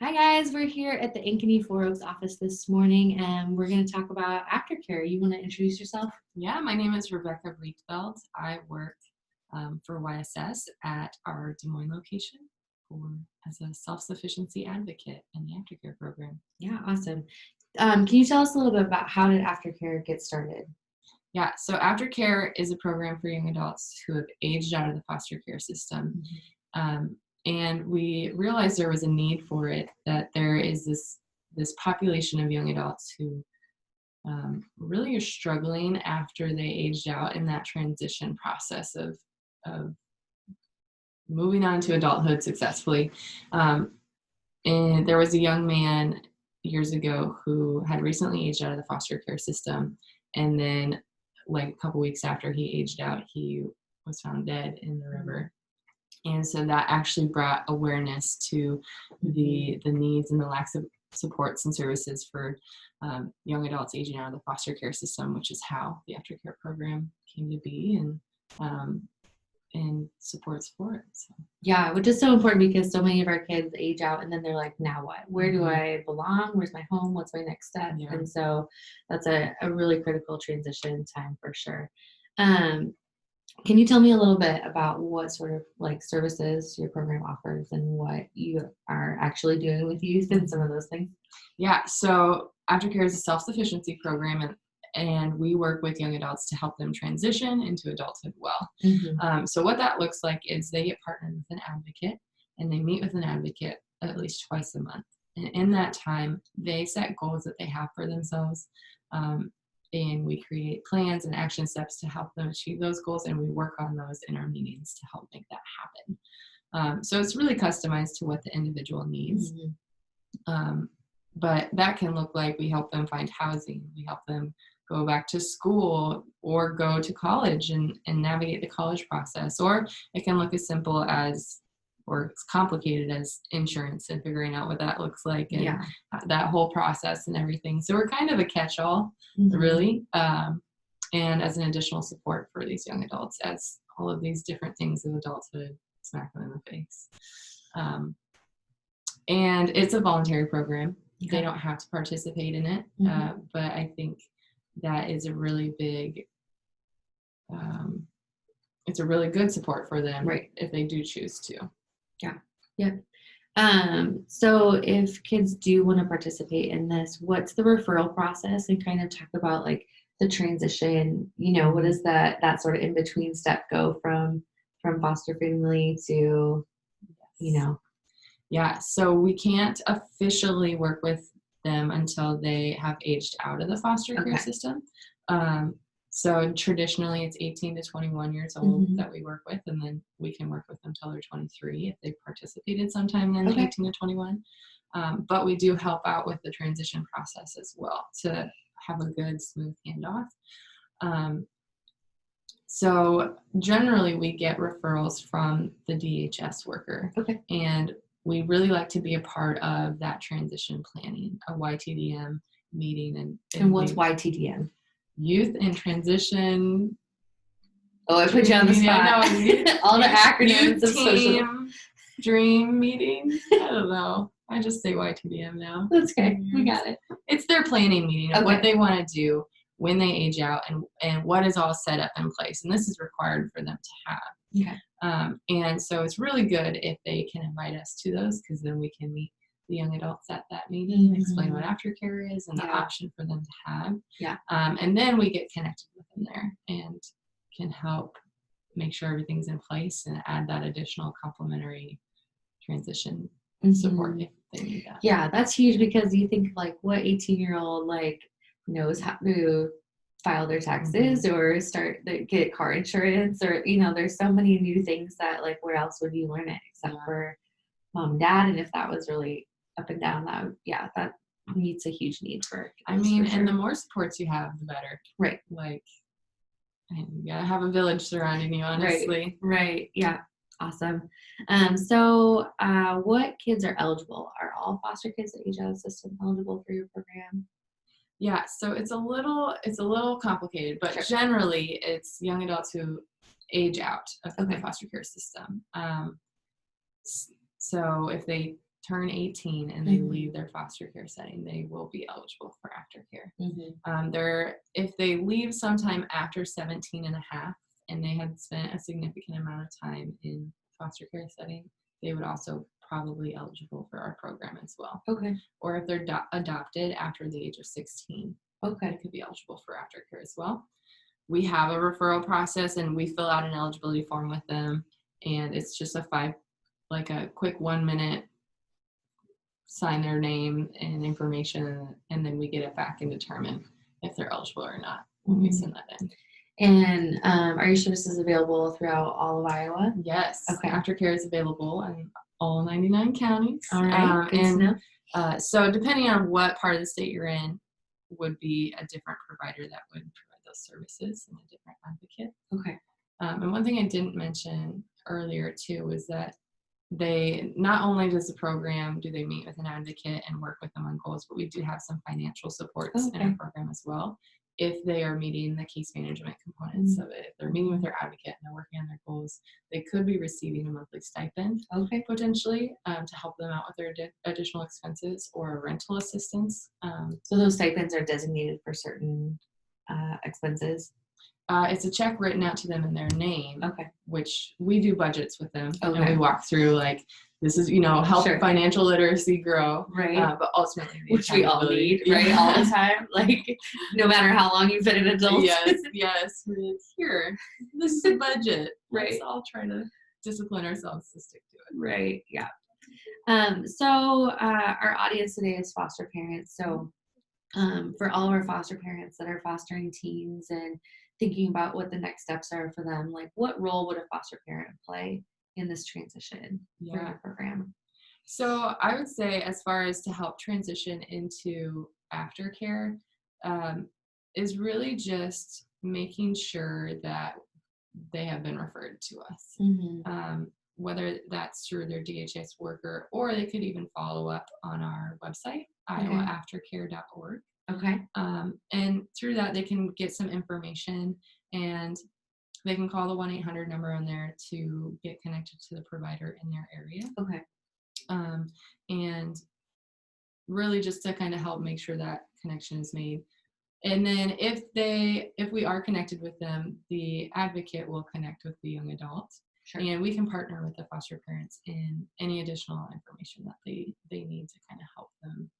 Hi guys, we're here at the Ankeny Four Oaks office this morning and we're going to talk about aftercare. You want to introduce yourself? Yeah, my name is Rebecca Breedfeld. I work for YSS at our Des Moines location as a self-sufficiency advocate in the aftercare program. Yeah, awesome. Can you tell us a little bit about how did aftercare get started? Yeah, so aftercare is a program for young adults who have aged out of the foster care system. And we realized there was a need for it, that there is this population of young adults who really are struggling after they aged out in that transition process of moving on to adulthood successfully. And there was a young man years ago who had recently aged out of the foster care system. And then, like a couple weeks after he aged out, he was found dead in the river. And so that actually brought awareness to the needs and the lack of supports and services for young adults aging out of the foster care system, which is how the aftercare program came to be, and supports for it. So. Yeah, which is so important because so many of our kids age out and then they're like, now what? Where do I belong? Where's my home? What's my next step? Yeah. And so that's a really critical transition time for sure. Can you tell me a little bit about what sort of like services your program offers and what you are actually doing with youth and some of those things? Yeah, so aftercare is a self-sufficiency program, and we work with young adults to help them transition into adulthood well. So what that looks like is they get partnered with an advocate, and they meet with an advocate at least twice a month. And in that time, they set goals that they have for themselves, and we create plans and action steps to help them achieve those goals, and we work on those in our meetings to help make that happen. So it's really customized to what the individual needs. But that can look like we help them find housing, we help them go back to school or go to college and navigate the college process. Or it can look as simple as, or as complicated as, insurance and figuring out what that looks like and that whole process and everything. So we're kind of a catch-all, really, and as an additional support for these young adults as all of these different things of adulthood smack them in the face. And it's a voluntary program. They don't have to participate in it, but I think that is a really big, it's a really good support for them if they do choose to. So if kids do want to participate in this, what's the referral process, and kind of talk about like the transition, what does that sort of in-between step go from foster family to, Yeah, so we can't officially work with them until they have aged out of the foster care system. So traditionally it's 18 to 21 years old that we work with, and then we can work with them till they're 23 if they participated sometime in 18 to 21. But we do help out with the transition process as well to have a good, smooth handoff. So generally we get referrals from the DHS worker. And we really like to be a part of that transition planning, a YTDM meeting. And what's YTDM? Youth in Transition. Oh, I put you on the spot. All the acronyms of social dream meeting. I don't know. I just say YTDM now. That's okay. We got it. It's their planning meeting of what they want to do when they age out and what is all set up in place. And this is required for them to have. And so it's really good if they can invite us to those, because then we can meet the young adults at that meeting, explain what aftercare is and the option for them to have. And then we get connected with them there and can help make sure everything's in place and add that additional complementary transition support if they need that. Yeah, that's huge, because you think like what 18-year-old like knows how to file their taxes or get car insurance, or there's so many new things that like where else would you learn it except for mom and dad. And if that was really up and down, that meets a huge need for kids, and the more supports you have, the better. Like, you gotta have a village surrounding you, honestly. Right. Yeah. Awesome. So what kids are eligible? Are all foster kids that age out of the system eligible for your program? Yeah, so it's a little complicated, but generally it's young adults who age out of the foster care system. So if they turn 18 and they leave their foster care setting, they will be eligible for aftercare. If they leave sometime after 17 and a half and they had spent a significant amount of time in foster care setting, they would also probably eligible for our program as well. Okay. Or if they're adopted after the age of 16, okay, they could be eligible for aftercare as well. We have a referral process and we fill out an eligibility form with them, and it's just a quick 1 minute, sign their name and information, and then we get it back and determine if they're eligible or not when we send that in. And are your services available throughout all of Iowa? Yes. Okay. Aftercare is available in all 99 counties. All right. Good to know. So depending on what part of the state you're in, would be a different provider that would provide those services and a different advocate. Okay. And one thing I didn't mention earlier too was that they not only does the program do they meet with an advocate and work with them on goals, but we do have some financial supports in our program as well. If they are meeting the case management components of it, if they're meeting with their advocate and they're working on their goals, they could be receiving a monthly stipend potentially to help them out with their additional expenses or rental assistance. So those stipends are designated for certain expenses? It's a check written out to them in their name, which we do budgets with them. Okay. And we walk through, like, this is, help financial literacy grow. Right. But ultimately, which we all need, right? All the time. Like, no matter how long you've been an adult. Yes. We're like, here, this is a budget. Right. Let's all try to discipline ourselves to stick to it. Right. Yeah. So our audience today is foster parents. So for all of our foster parents that are fostering teens and thinking about what the next steps are for them, like, what role would a foster parent play in this transition for your program? So I would say, as far as to help transition into aftercare, is really just making sure that they have been referred to us. Whether that's through their DHS worker, or they could even follow up on our website, iowaaftercare.org. Okay. And through that, they can get some information, and they can call the 1-800 number on there to get connected to the provider in their area. Okay. And really just to kind of help make sure that connection is made. And then if we are connected with them, the advocate will connect with the young adult. Sure. And we can partner with the foster parents in any additional information that they need to kind of help them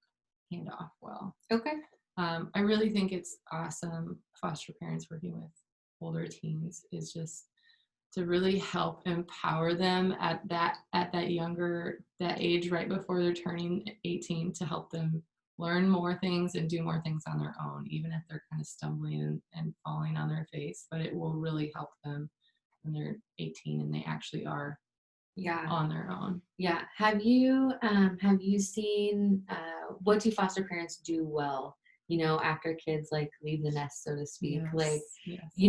hand off well. Okay. I really think it's awesome, foster parents working with older teens, is just to really help empower them at that age right before they're turning 18, to help them learn more things and do more things on their own, even if they're kind of stumbling and falling on their face. But it will really help them when they're 18 and they actually are on their own. Yeah. Have you seen what do foster parents do well, after kids like leave the nest, so to speak? Like, do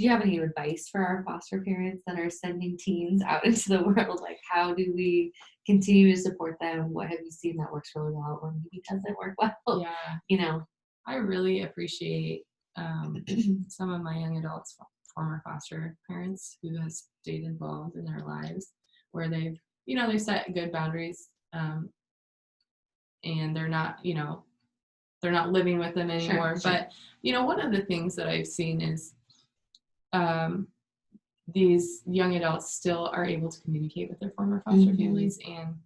you have any advice for our foster parents that are sending teens out into the world? Like, how do we continue to support them? What have you seen that works really well, or maybe doesn't work well? I really appreciate some of my young adults, former foster parents, who have stayed involved in their lives, where they've set good boundaries, and they're not living with them anymore. Sure. But one of the things that I've seen is these young adults still are able to communicate with their former foster families. And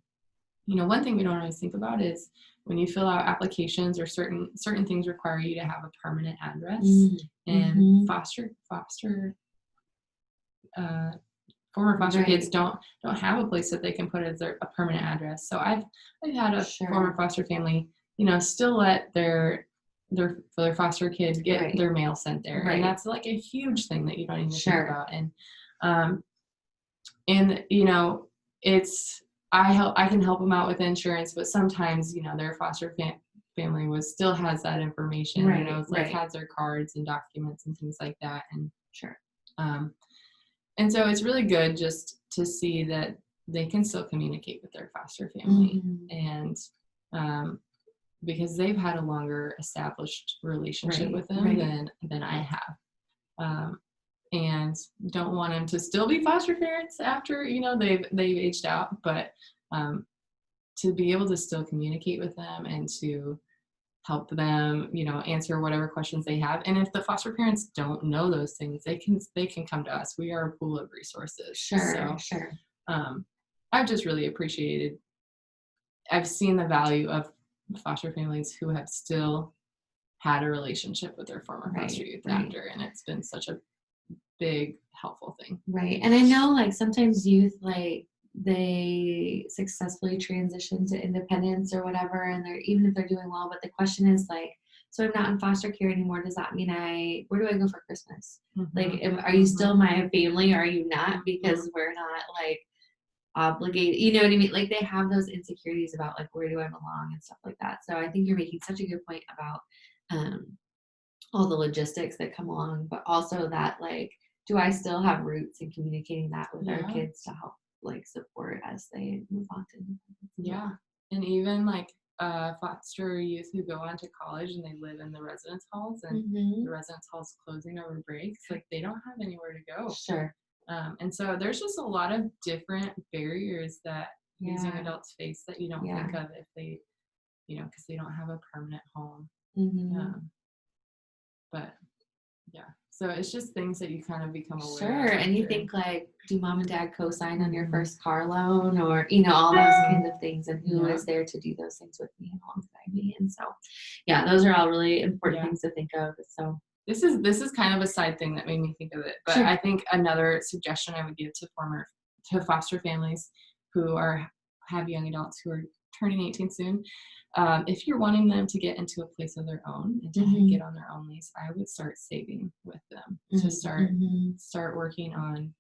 one thing we don't always think about is when you fill out applications, or certain things require you to have a permanent address. And former foster kids don't have a place that they can put as a permanent address. So I've had a former foster family, still let their foster kids get their mail sent there. And that's like a huge thing that you don't even think about. And I can help them out with insurance, but sometimes, their foster family still has that information, has their cards and documents and things like that. And and so it's really good just to see that they can still communicate with their foster family. And because they've had a longer established relationship with them than I have, and don't want them to still be foster parents after they've aged out, but to be able to still communicate with them and to help them, answer whatever questions they have. And if the foster parents don't know those things, they can come to us. We are a pool of resources. Sure, So sure. I've just really appreciated, I've seen the value of foster families who have still had a relationship with their former foster youth after, and it's been such a big helpful thing. Right. And I know like sometimes youth, like they successfully transition to independence or whatever, and even if they're doing well, but the question is like, so I'm not in foster care anymore, does that mean where do I go for Christmas? Like, are you still my family, or are you not, because we're not like obligated, you know what I mean? Like they have those insecurities about like, where do I belong and stuff like that. So I think you're making such a good point about all the logistics that come along, but also that like, do I still have roots in communicating that with our kids to help like support as they move on to independence? Yeah. And even like foster youth who go on to college and they live in the residence halls, and the residence halls closing over breaks, like they don't have anywhere to go. Sure. And so there's just a lot of different barriers that these young adults face that you don't think of if they, because they don't have a permanent home. But yeah, so it's just things that you kind of become aware of. Sure. And you think like, do mom and dad co-sign on your first car loan, or, all those kind of things, and who is there to do those things with me and alongside me? And so, yeah, those are all really important things to think of. So this is kind of a side thing that made me think of it, but I think another suggestion I would give to foster families who have young adults who are turning 18 soon, if you're wanting them to get into a place of their own and to get on their own lease, I would start saving with them, to start working on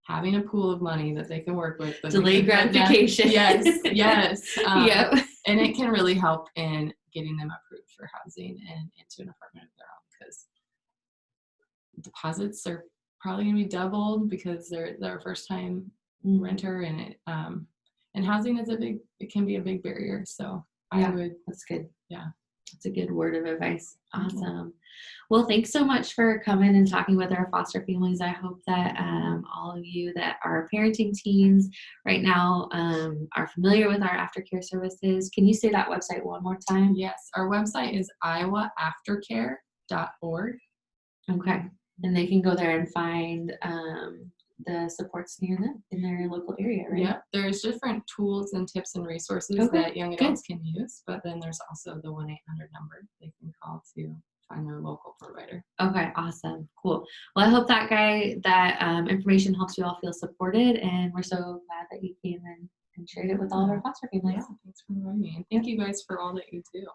having a pool of money that they can work with. Delayed gratification. Yes. And it can really help in getting them approved for housing and into an apartment of their own, because deposits are probably going to be doubled because they're their first time renter, and housing is it can be a big barrier. So that's good. Yeah. That's a good word of advice. Awesome. Well, thanks so much for coming and talking with our foster families. I hope that all of you that are parenting teens right now are familiar with our aftercare services. Can you say that website one more time? Yes. Our website is iowaaftercare.org. Okay. And they can go there and find the supports near them in their local area, right? Yeah, there's different tools and tips and resources that young adults can use, but then there's also the 1-800 number they can call to find their local provider. Okay, awesome, cool. Well, I hope that information helps you all feel supported, and we're so glad that you came and shared it with all of our foster families. Yeah, thanks for inviting me, and thank you guys for all that you do.